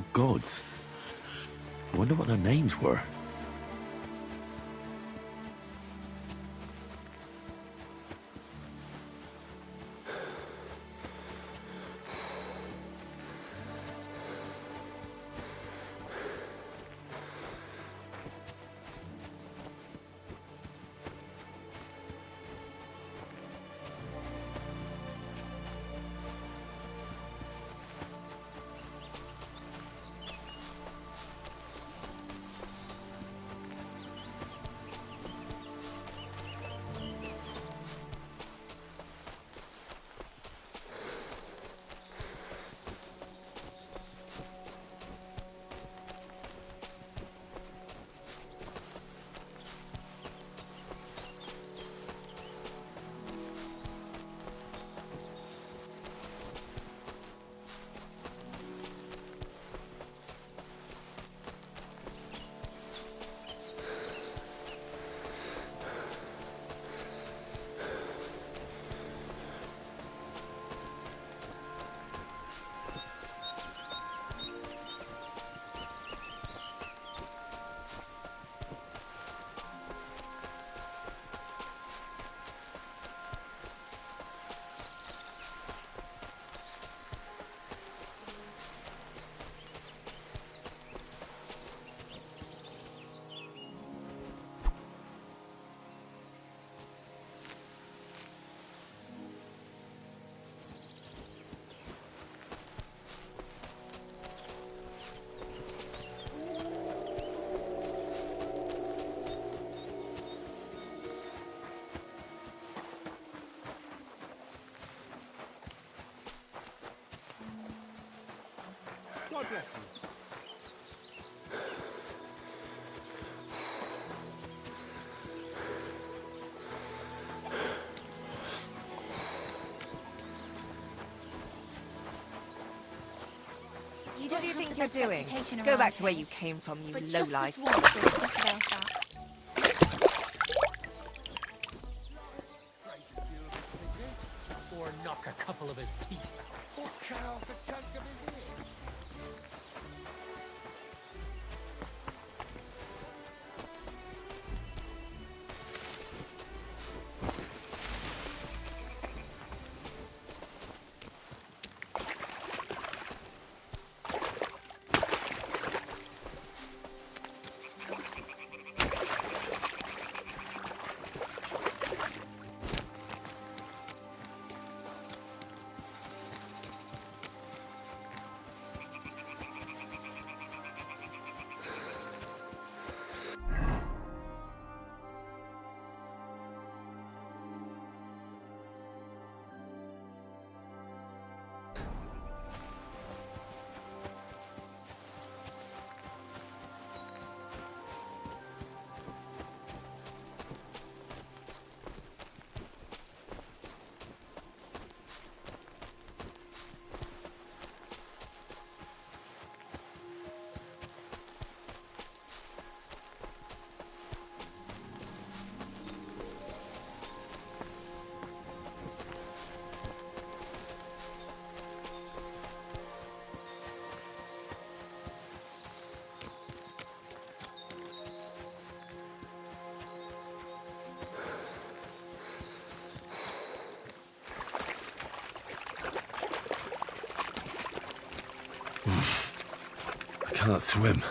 mythical gods. I wonder what their names were. God bless you. What do you think you're doing? Go back to where you came from, you lowlife. Or knock a couple of his teeth out. Or cut off a chunk of his ear. I can't swim.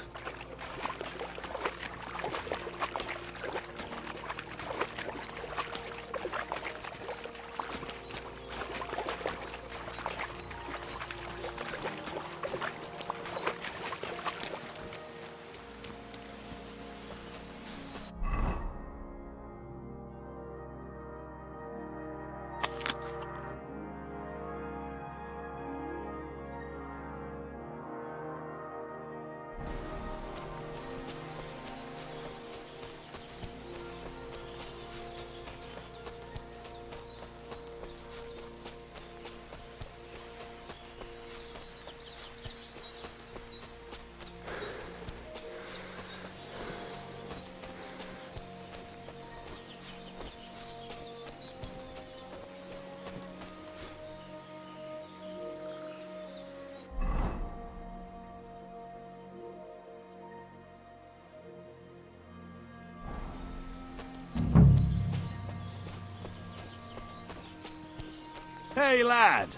Hey, lad.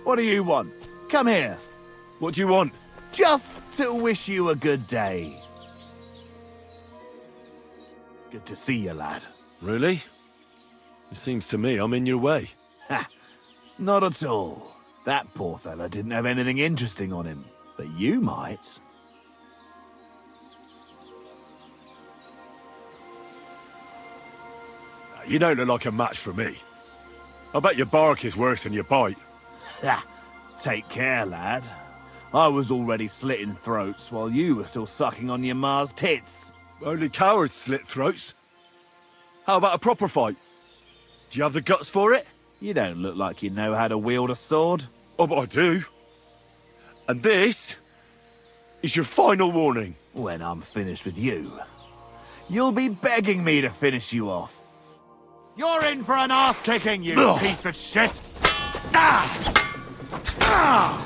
What do you want? Come here. What do you want? Just to wish you a good day. Good to see you, lad. Really? It seems to me I'm in your way. Ha! Not at all. That poor fella didn't have anything interesting on him, but you might. You don't look like a match for me. I bet your bark is worse than your bite. Ha! Take care, lad. I was already slitting throats while you were still sucking on your ma's tits. Only cowards slit throats. How about a proper fight? Do you have the guts for it? You don't look like you know how to wield a sword. Oh, but I do. And this is your final warning. When I'm finished with you, you'll be begging me to finish you off. You're in for an ass-kicking, you Ugh. piece of shit! Ah! Ah!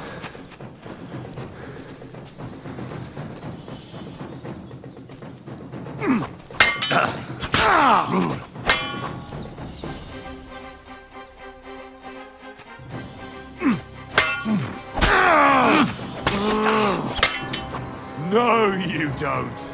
No, you don't.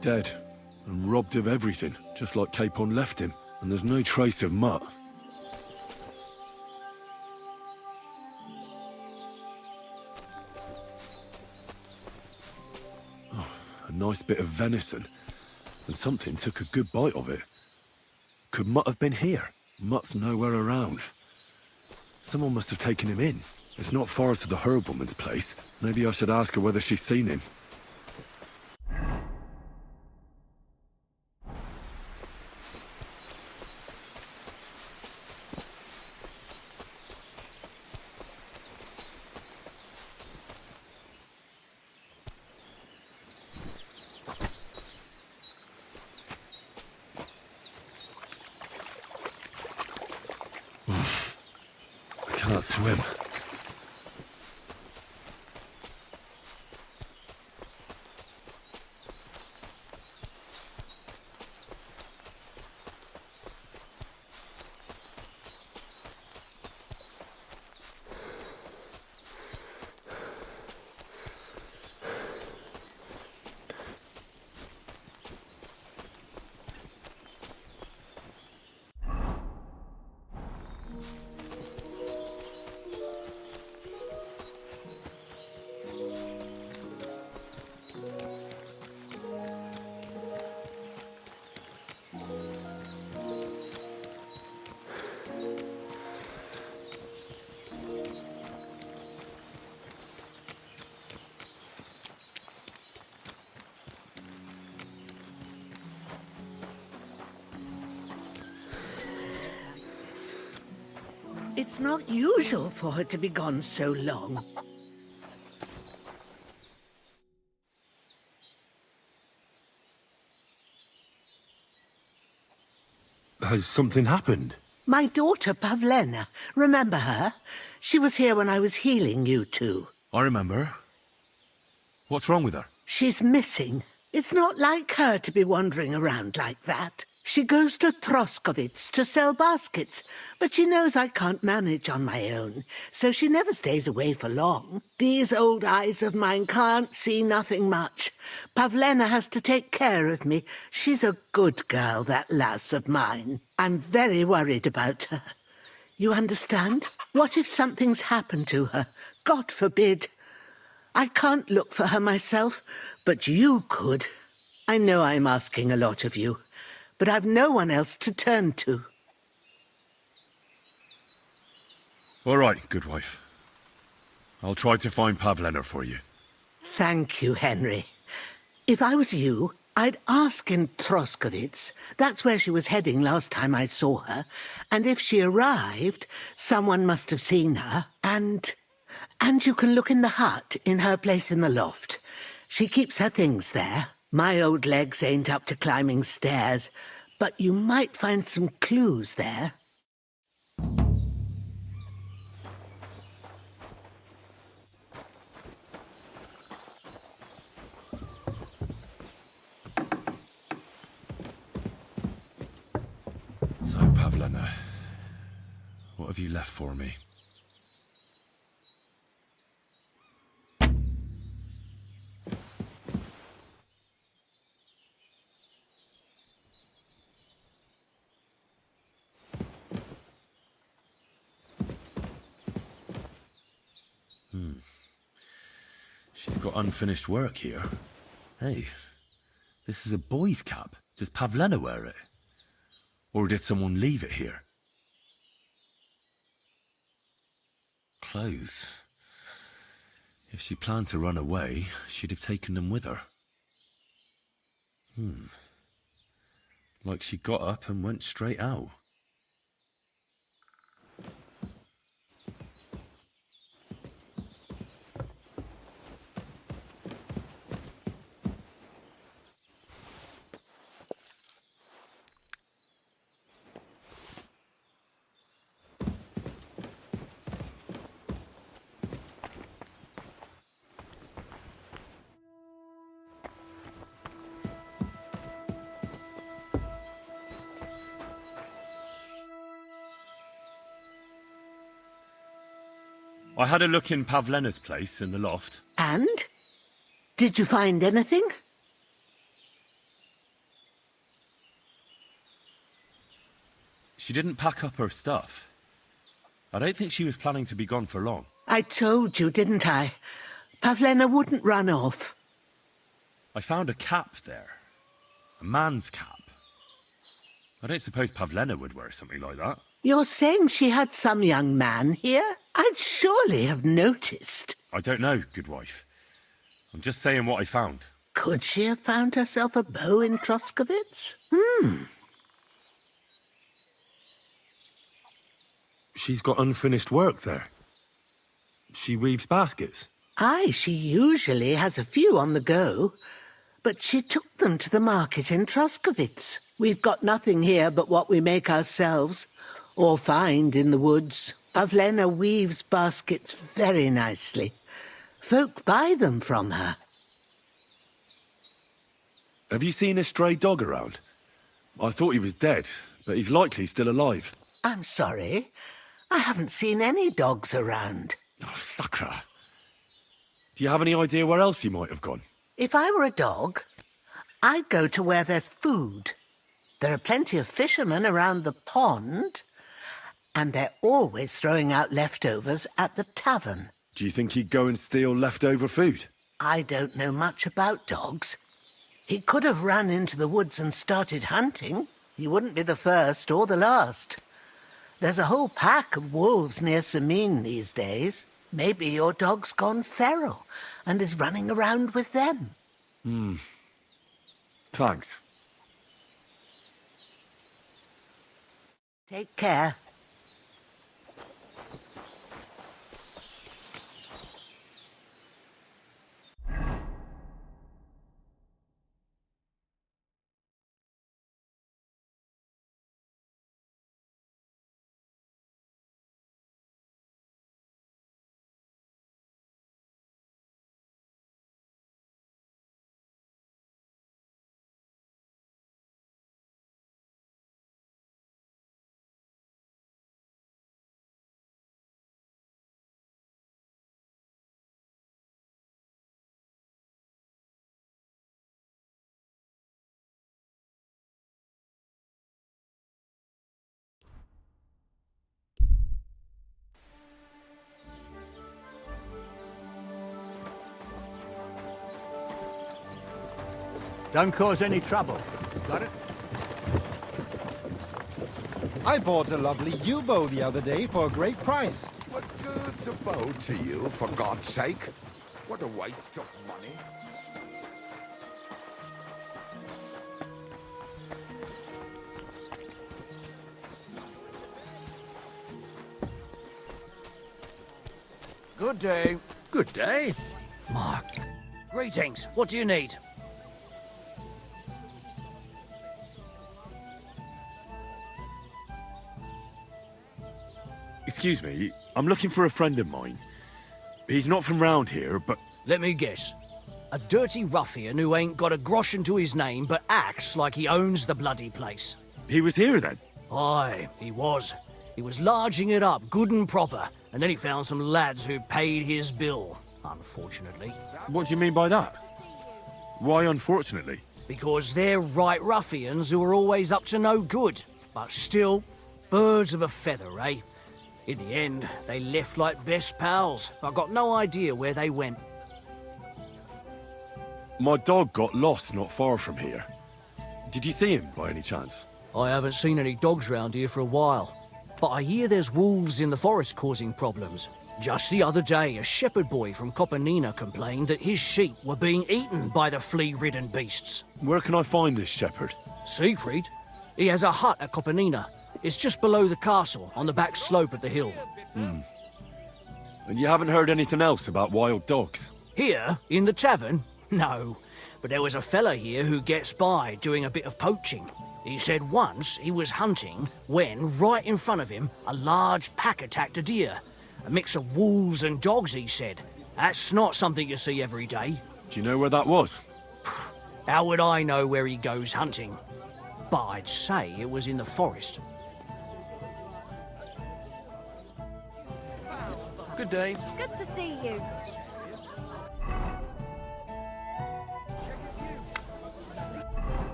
Dead. And robbed of everything, just like Capon left him. And there's no trace of mutt. Oh, a nice bit of venison. And something took a good bite of it. Could Mutt have been here? Mutt's nowhere around. Someone must have taken him in. It's not far to the herb woman's place. Maybe I should ask her whether she's seen him. I can't swim. It's not usual for her to be gone so long. Has something happened? My daughter, Pavlena. Remember her? She was here when I was healing you two. I remember. What's wrong with her? She's missing. It's not like her to be wandering around like that. She goes to Troskovitz to sell baskets, but she knows I can't manage on my own, so she never stays away for long. These old eyes of mine can't see nothing much. Pavlena has to take care of me. She's a good girl, that lass of mine. I'm very worried about her. You understand? What if something's happened to her? God forbid. I can't look for her myself, but you could. I know I'm asking a lot of you, but I've no one else to turn to. All right, good wife. I'll try to find Pavlena for you. Thank you, Henry. If I was you, I'd ask in Troskowitz. That's where she was heading last time I saw her. And if she arrived, someone must have seen her. And you can look in the hut in her place in the loft. She keeps her things there. My old legs ain't up to climbing stairs, but you might find some clues there. So, Pavlena, what have you left for me? She's got unfinished work here. Hey, this is a boy's cap. Does Pavlena wear it? Or did someone leave it here? Clothes. If she planned to run away, she'd have taken them with her. Like she got up and went straight out. I had a look in Pavlena's place in the loft. And? Did you find anything? She didn't pack up her stuff. I don't think she was planning to be gone for long. I told you, didn't I? Pavlena wouldn't run off. I found a cap there. A man's cap. I don't suppose Pavlena would wear something like that. You're saying she had some young man here? I'd surely have noticed. I don't know, good wife. I'm just saying what I found. Could she have found herself a bow in Troskowitz? She's got unfinished work there. She weaves baskets. Aye, she usually has a few on the go. But she took them to the market in Troskowitz. We've got nothing here but what we make ourselves, or find in the woods. Pavlena weaves baskets very nicely. Folk buy them from her. Have you seen a stray dog around? I thought he was dead, but he's likely still alive. I'm sorry. I haven't seen any dogs around. Oh, Sakra. Do you have any idea where else he might have gone? If I were a dog, I'd go to where there's food. There are plenty of fishermen around the pond, and they're always throwing out leftovers at the tavern. Do you think he'd go and steal leftover food? I don't know much about dogs. He could have run into the woods and started hunting. He wouldn't be the first or the last. There's a whole pack of wolves near Samin these days. Maybe your dog's gone feral and is running around with them. Thanks. Take care. Don't cause any trouble. Got it? I bought a lovely U-bow the other day for a great price. What good's a bow to you, for God's sake? What a waste of money. Good day. Good day. Mark. Greetings. What do you need? Excuse me, I'm looking for a friend of mine. He's not from round here, but... Let me guess. A dirty ruffian who ain't got a groschen to his name but acts like he owns the bloody place. He was here then? Aye, he was. He was larging it up good and proper, and then he found some lads who paid his bill, unfortunately. What do you mean by that? Why unfortunately? Because they're right ruffians who are always up to no good. But still, birds of a feather, eh? In the end, they left like best pals, but got no idea where they went. My dog got lost not far from here. Did you see him by any chance? I haven't seen any dogs round here for a while, but I hear there's wolves in the forest causing problems. Just the other day, a shepherd boy from Kopanina complained that his sheep were being eaten by the flea-ridden beasts. Where can I find this shepherd? Siegfried? He has a hut at Kopanina. It's just below the castle, on the back slope of the hill. And you haven't heard anything else about wild dogs? Here, in the tavern? No, but there was a fella here who gets by doing a bit of poaching. He said once he was hunting when, right in front of him, a large pack attacked a deer. A mix of wolves and dogs, he said. That's not something you see every day. Do you know where that was? How would I know where he goes hunting? But I'd say it was in the forest. Good day. Good to see you.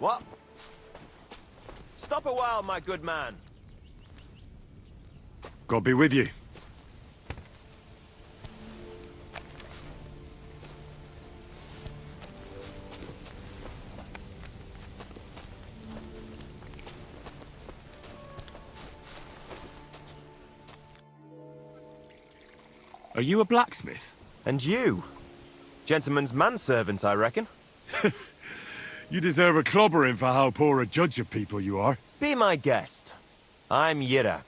What? Stop a while, my good man. God be with you. Are you a blacksmith? And you? Gentleman's manservant, I reckon. You deserve a clobbering for how poor a judge of people you are. Be my guest. I'm Yira.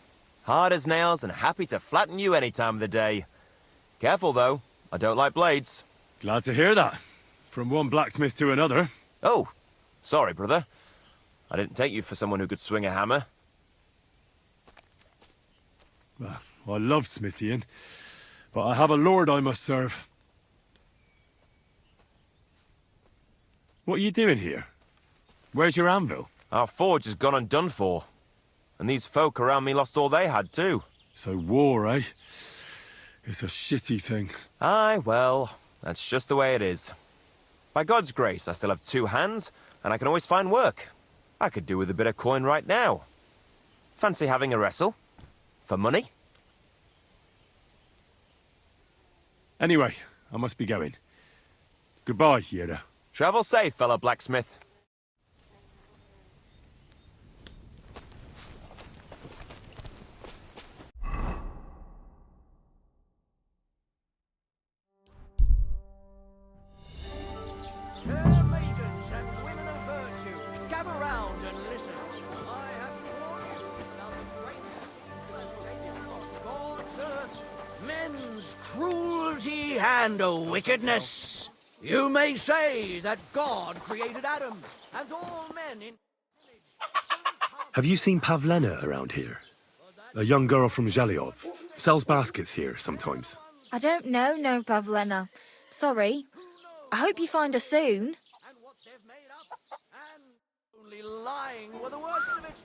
Hard as nails and happy to flatten you any time of the day. Careful, though. I don't like blades. Glad to hear that. From one blacksmith to another. Oh, sorry, brother. I didn't take you for someone who could swing a hammer. Well, I love smithying, but I have a lord I must serve. What are you doing here? Where's your anvil? Our forge has gone undone for. And these folk around me lost all they had, too. So war, eh? It's a shitty thing. Aye, well, that's just the way it is. By God's grace, I still have two hands, and I can always find work. I could do with a bit of coin right now. Fancy having a wrestle? For money? Anyway, I must be going. Goodbye, Yira. Travel safe, fellow blacksmith. Fair maidens and women of virtue, gather round and listen. I have before you now the great God's earth, men's cruelty and wickedness. You may say that God created Adam and all men in... Have you seen Pavlena around here? A young girl from Zhelyov. Sells baskets here sometimes. I don't know, no, Pavlena. Sorry. I hope you find her soon. And what they've made up, and only lying were the worst of it.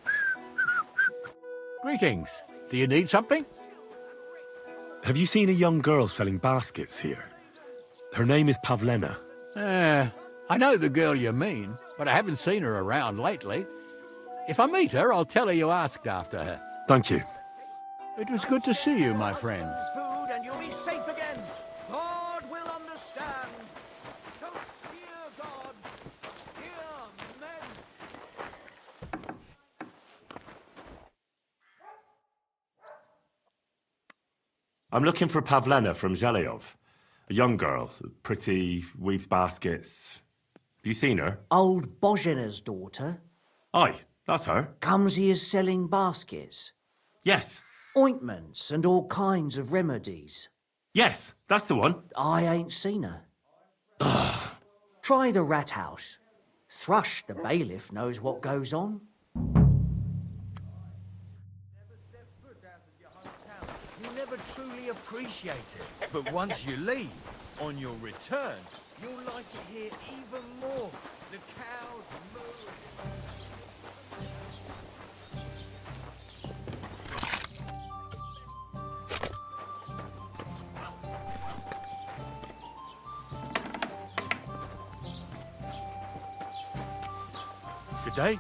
Greetings. Do you need something? Have you seen a young girl selling baskets here? Her name is Pavlena. I know the girl you mean, but I haven't seen her around lately. If I meet her, I'll tell her you asked after her. Thank you. It was good to see you, my friend. Food and you'll be safe again. God will understand. Don't fear God. Fear men. I'm looking for Pavlena from Zhelyov. A young girl, pretty, weaves baskets. Have you seen her? Old Bozena's daughter Aye, that's her. comes here selling baskets, Yes, ointments and all kinds of remedies. yes, that's the one. I ain't seen her. Try the rat house. Thrush, the bailiff, knows what goes on. You never truly appreciate it. But once you leave, on your return, you'll like it here even more. The cows moo. Good day.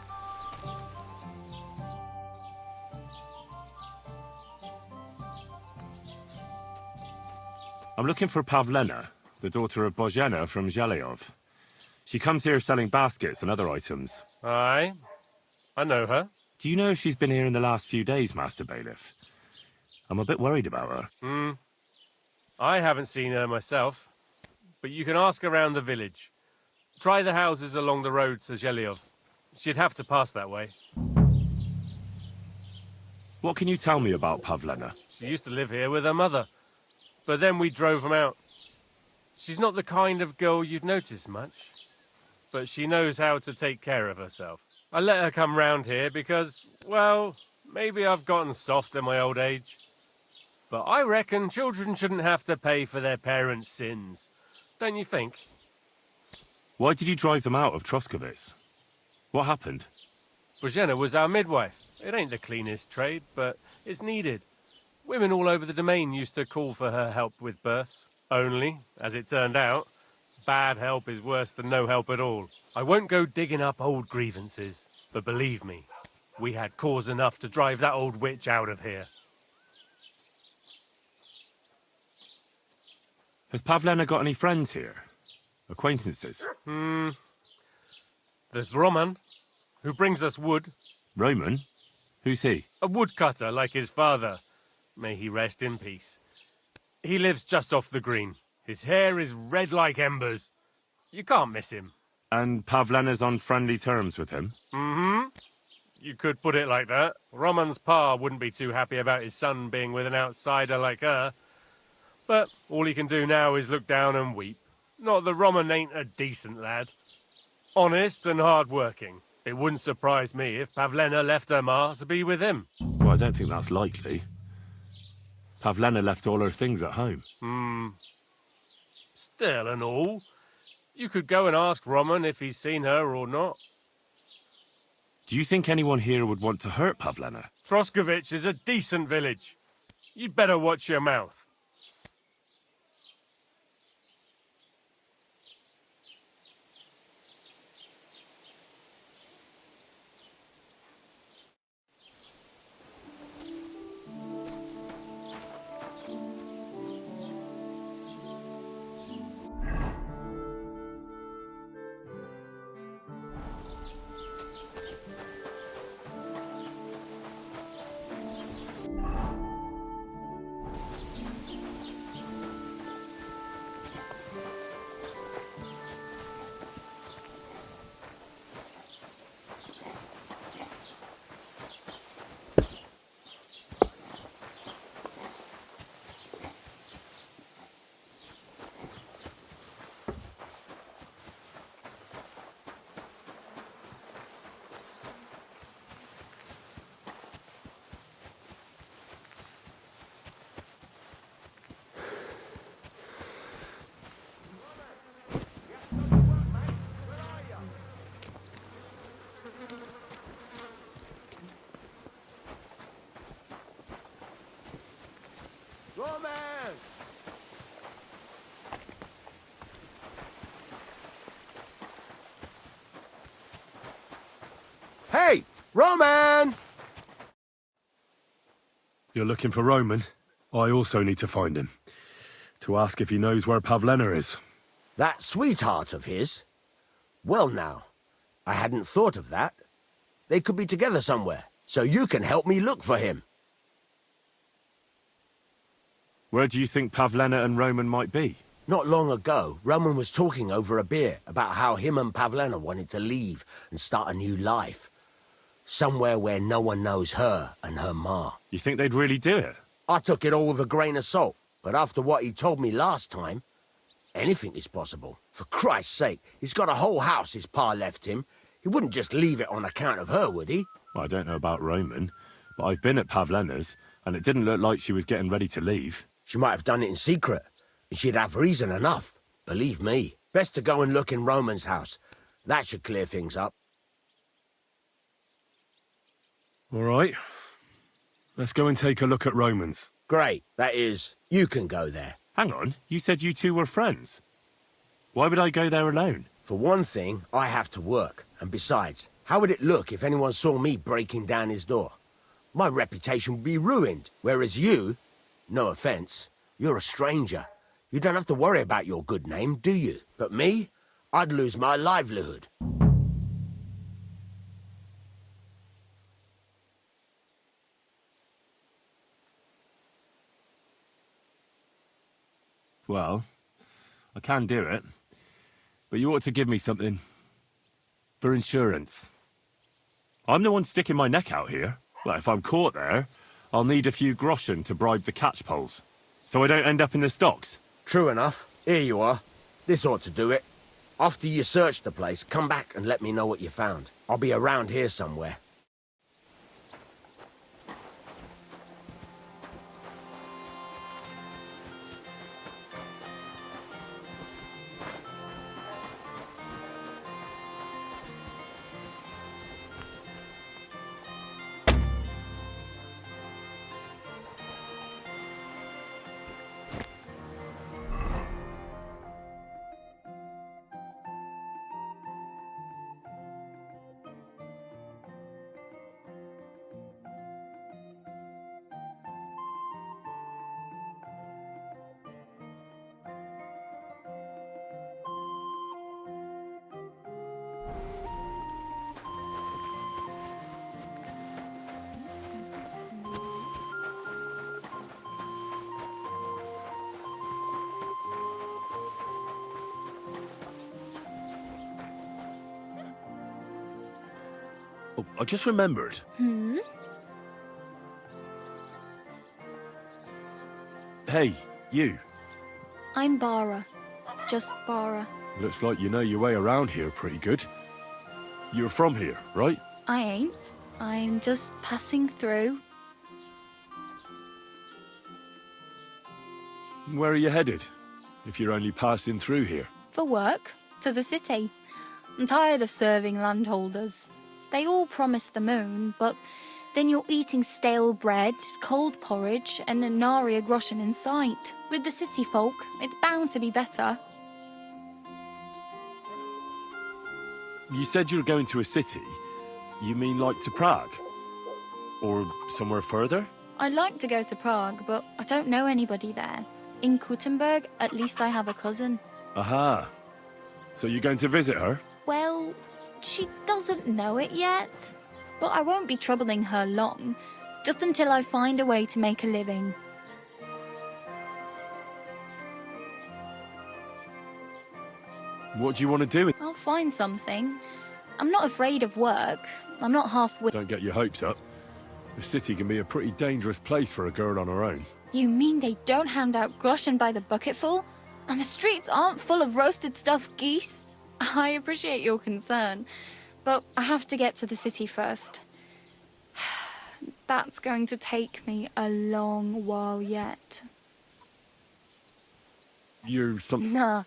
I'm looking for Pavlena, the daughter of Bozhena from Zhelyov. She comes here selling baskets and other items. Aye, I know her. Do you know if she's been here in the last few days, Master Bailiff? I'm a bit worried about her. I haven't seen her myself, but you can ask around the village. Try the houses along the road to Zhelyov. She'd have to pass that way. What can you tell me about Pavlena? She used to live here with her mother, but then we drove them out. She's not the kind of girl you'd notice much, but she knows how to take care of herself. I let her come round here because, well, maybe I've gotten soft in my old age. But I reckon children shouldn't have to pay for their parents' sins. Don't you think? Why did you drive them out of Troskovitz? What happened? Bozhena was our midwife. It ain't the cleanest trade, but it's needed. Women all over the domain used to call for her help with births. Only, as it turned out, bad help is worse than no help at all. I won't go digging up old grievances, but believe me, we had cause enough to drive that old witch out of here. Has Pavlena got any friends here? Acquaintances? There's Roman, who brings us wood. Roman? Who's he? A woodcutter like his father. May he rest in peace. He lives just off the green. His hair is red like embers. You can't miss him. And Pavlena's on friendly terms with him? You could put it like that. Roman's pa wouldn't be too happy about his son being with an outsider like her. But all he can do now is look down and weep. Not that Roman ain't a decent lad. Honest and hard-working. It wouldn't surprise me if Pavlena left her ma to be with him. Well, I don't think that's likely. Pavlena left all her things at home. Still and all, you could go and ask Roman if he's seen her or not. Do you think anyone here would want to hurt Pavlena? Troskovitz is a decent village. You'd better watch your mouth. Roman! Hey! Roman! You're looking for Roman? I also need to find him. To ask if he knows where Pavlena is. That sweetheart of his? Well now, I hadn't thought of that. They could be together somewhere, so you can help me look for him. Where do you think Pavlena and Roman might be? Not long ago, Roman was talking over a beer about how him and Pavlena wanted to leave and start a new life. Somewhere where no one knows her and her ma. You think they'd really do it? I took it all with a grain of salt, but after what he told me last time, anything is possible. For Christ's sake, he's got a whole house his pa left him. He wouldn't just leave it on account of her, would he? I don't know about Roman, but I've been at Pavlena's, and it didn't look like she was getting ready to leave. She might have done it in secret, and she'd have reason enough. Believe me. Best to go and look in Roman's house. That should clear things up. All right. Let's go and take a look at Roman's. Great. That is, you can go there. Hang on, you said you two were friends. Why would I go there alone? For one thing, I have to work. And besides, how would it look if anyone saw me breaking down his door? My reputation would be ruined, whereas you, no offense, you're a stranger. You don't have to worry about your good name, do you? But me, I'd lose my livelihood. Well, I can do it. But you ought to give me something for insurance. I'm the one sticking my neck out here. Well, if I'm caught there, I'll need a few groschen to bribe the catchpoles, so I don't end up in the stocks. True enough. Here you are. This ought to do it. After you search the place, come back and let me know what you found. I'll be around here somewhere. Oh, I just remembered. Hey, you. I'm Bara. Just Bara. Looks like you know your way around here pretty good. You're from here, right? I ain't. I'm just passing through. Where are you headed, if you're only passing through here? For work. To the city. I'm tired of serving landholders. They all promise the moon, but then you're eating stale bread, cold porridge, and a nary a groschen in sight. With the city folk, it's bound to be better. You said you were going to a city. You mean like to Prague? Or somewhere further? I'd like to go to Prague, but I don't know anybody there. In Kuttenberg, at least I have a cousin. Aha. So you're going to visit her? Well, she doesn't know it yet. But I won't be troubling her long, just until I find a way to make a living. What do you want to do? I'll find something. I'm not afraid of work. I'm not half-witted. Don't get your hopes up. The city can be a pretty dangerous place for a girl on her own. You mean they don't hand out groschen by the bucketful? And the streets aren't full of roasted stuffed geese? I appreciate your concern, but I have to get to the city first. That's going to take me a long while yet. You're some... Nah,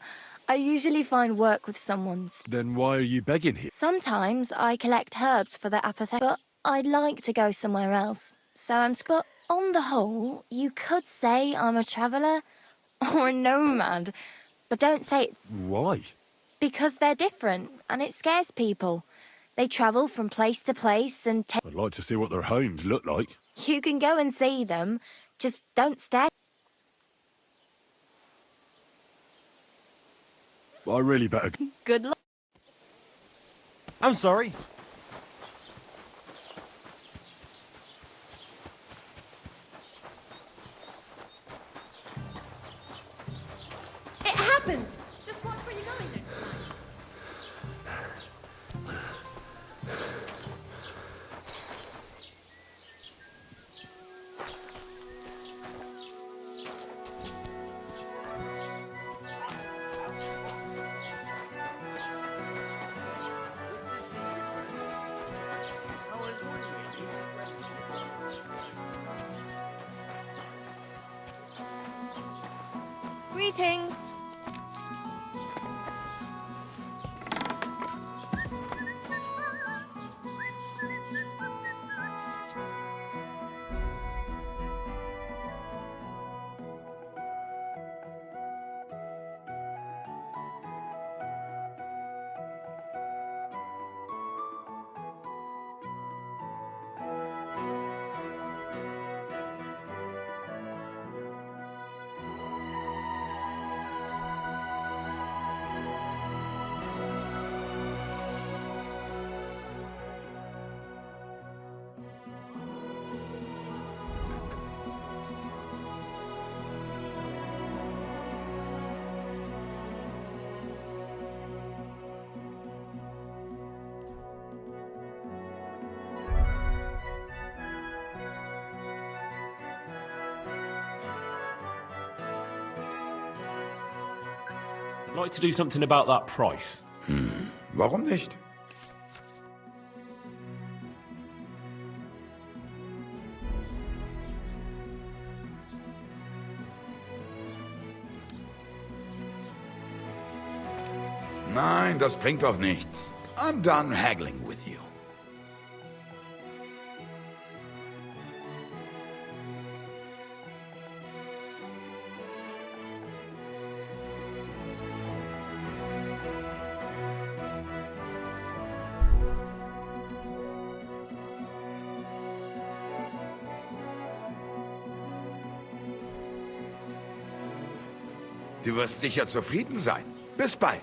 I usually find work with someone's. Then why are you begging here? Sometimes I collect herbs for the apothecary, but I'd like to go somewhere else. So but on the whole, you could say I'm a traveller or a nomad, but don't say it. Why? Because they're different, and it scares people. They travel from place to place and I'd like to see what their homes look like. you can go and see them. Just don't stay. I really better... Good luck. I'm sorry. It happens! Just watch where you're going next time. Greetings. I'd like to do something about that price. Warum nicht? Nein, das bringt doch nichts. I'm done haggling with you. Du wirst sicher zufrieden sein. Bis bald.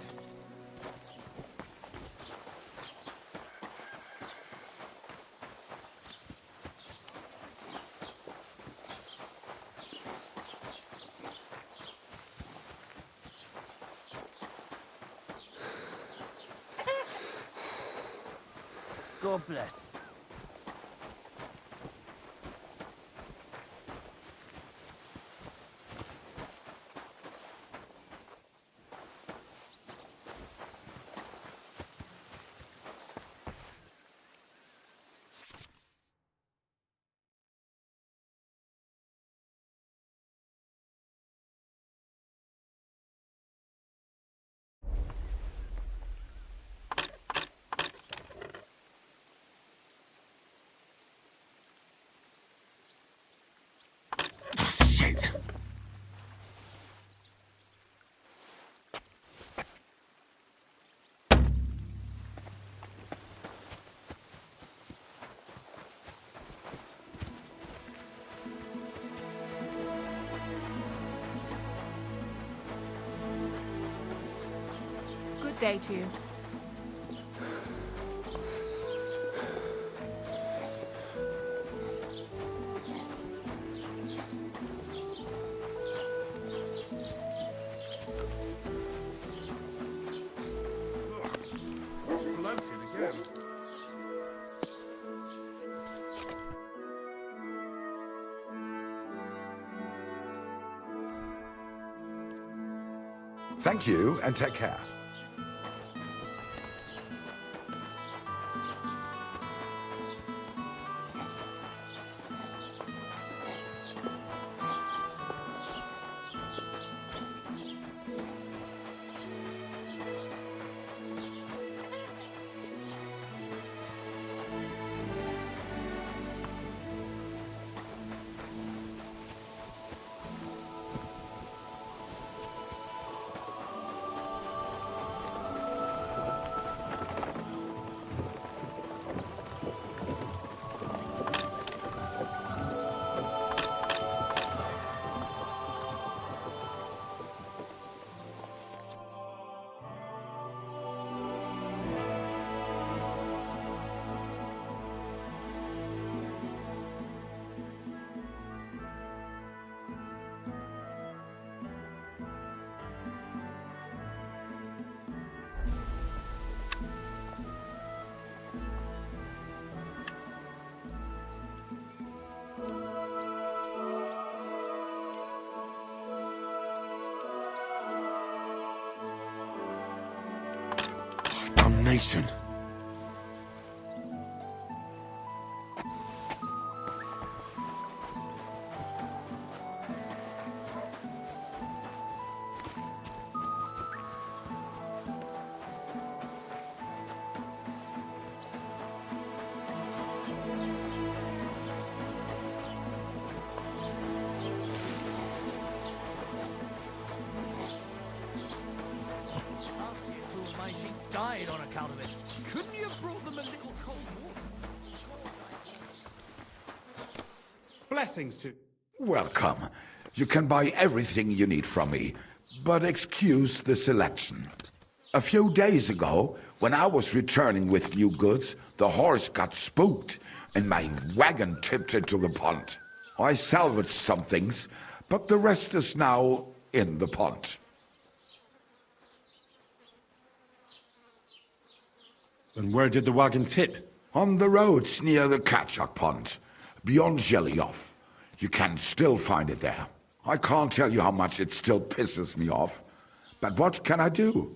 God bless. Shit. Good day to you. Bloated again. Thank you, and take care. Damnation. Died on account of it. Couldn't you have brought them a little cold water? Blessings to... Welcome. You can buy everything you need from me, but excuse the selection. A few days ago, when I was returning with new goods, the horse got spooked and my wagon tipped into the pond. I salvaged some things, but the rest is now in the pond. And where did the wagon tip? On the roads near the Katchak Pond, beyond Zhelyov. You can still find it there. I can't tell you how much it still pisses me off, but what can I do?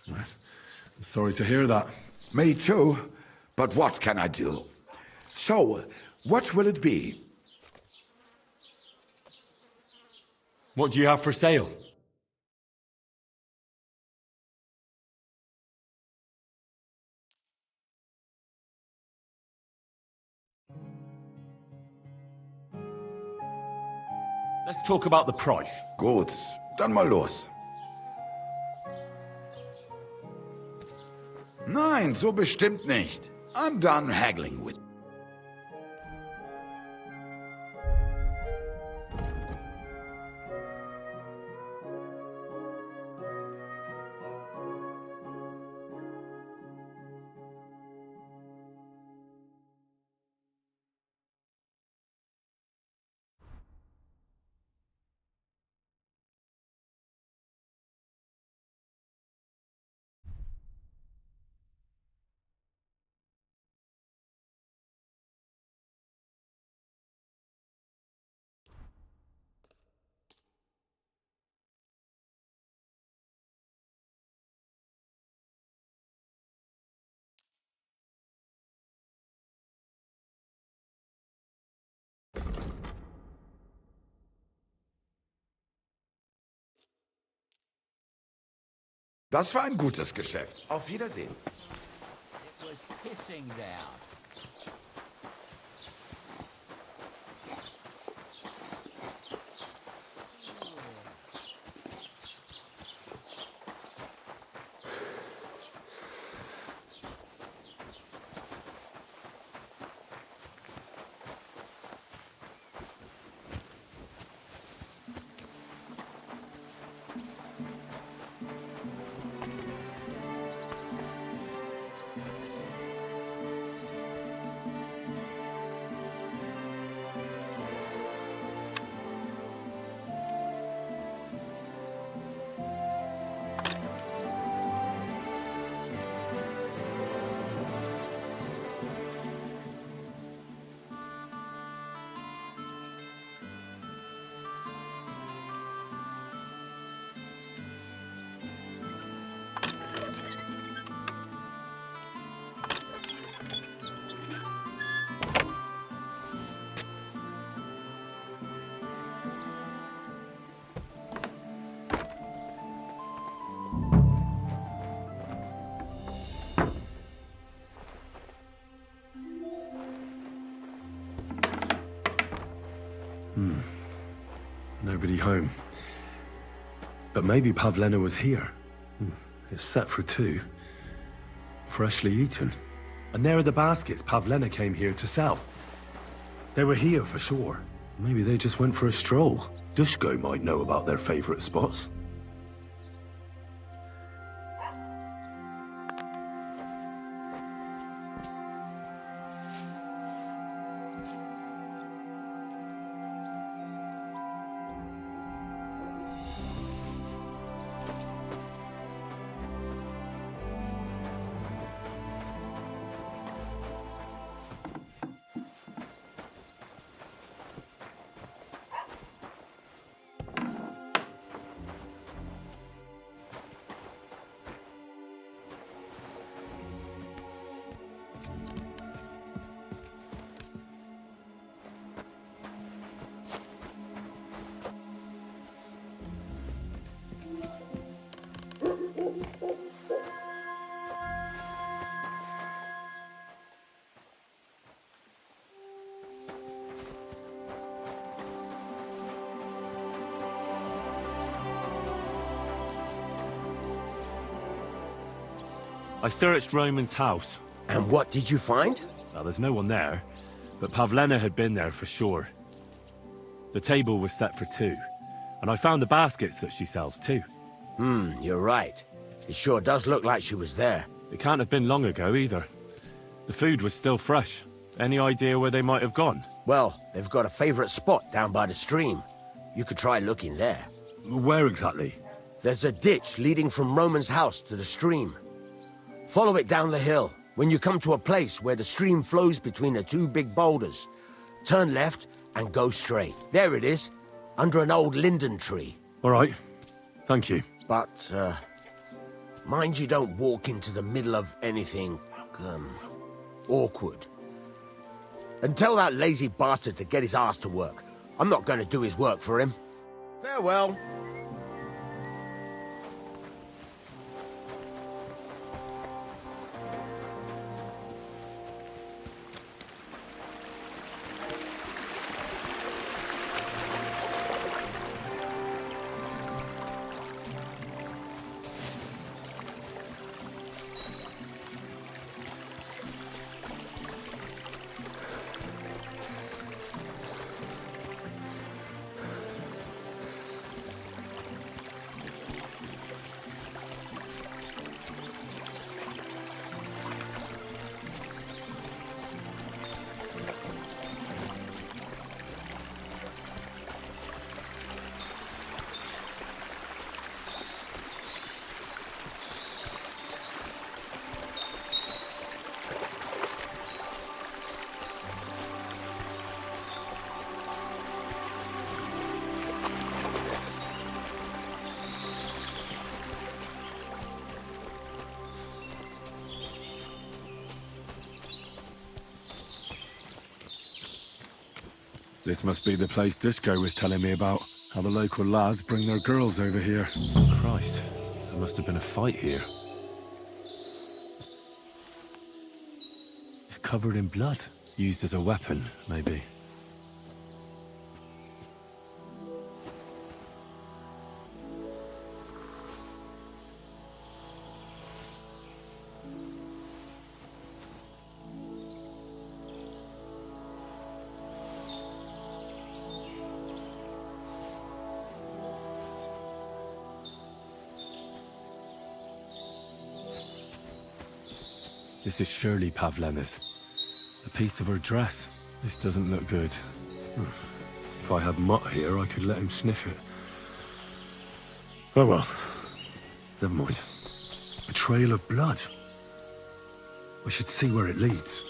I'm sorry to hear that. Me too, but what can I do? So, what will it be? What do you have for sale? Let's talk about the price. Gut, dann mal los. Nein, so bestimmt nicht. I'm done haggling with... Das war ein gutes Geschäft. Auf Wiedersehen. It was pissing down. Nobody home. But maybe Pavlena was here. It's set for two. Freshly eaten. And there are the baskets Pavlena came here to sell. They were here for sure. Maybe they just went for a stroll. Dushko might know about their favorite spots. I searched Roman's house. And what did you find? Well, there's no one there, but Pavlena had been there for sure. The table was set for 2, and I found the baskets that she sells too. You're right. It sure does look like she was there. It can't have been long ago either. The food was still fresh. Any idea where they might have gone? Well, they've got a favorite spot down by the stream. You could try looking there. Where exactly? There's a ditch leading from Roman's house to the stream. Follow it down the hill. When you come to a place where the stream flows between the 2 big boulders, turn left and go straight. There it is, under an old linden tree. All right. Thank you. But, mind you don't walk into the middle of anything, awkward. And tell that lazy bastard to get his ass to work. I'm not going to do his work for him. Farewell. This must be the place Dushko was telling me about. How the local lads bring their girls over here. Christ, there must have been a fight here. It's covered in blood. Used as a weapon, maybe. This is surely Pavlena's. A piece of her dress. This doesn't look good. If I had Mutt here, I could let him sniff it. Oh well. Never mind. A trail of blood. I should see where it leads.